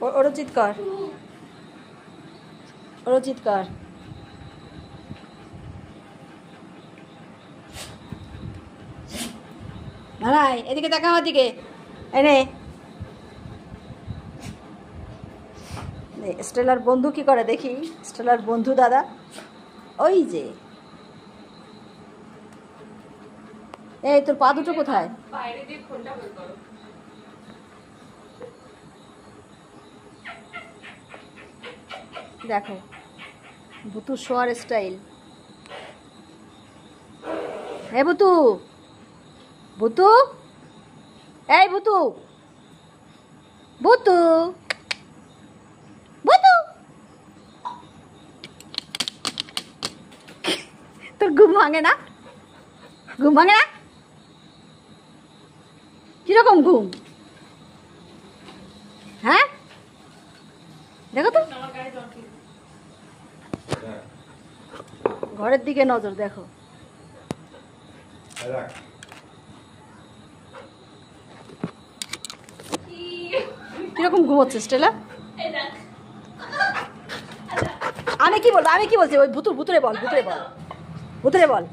ওরও চিৎকার, ওরও চিৎকার। নাই এদিকে দেখা আমার দিকে এনে। স্টেলার বন্ধু কি করে দেখি, স্টেলার বন্ধু দাদা ওই যে। এই তোর পা দুটো কোথায়? দেখো বুতু শোয়ার স্টাইল। হে বুতু, বুতু, এই বুতু, বুতু, বুতু, তোর ঘুম ভাঙে না? ঘুম ভাঙে না? কিরকম ঘুম? হ্যাঁ দেখো তো, ঘরের দিকে নজর দেখো। কিরকম ঘুমোচ্ছে স্টেলা? আমি কি বলবো, আমি কি বলছি? ওই ভুতুর, ভুতুরে বল, ভুতুরে বল, ভুতুরে বল।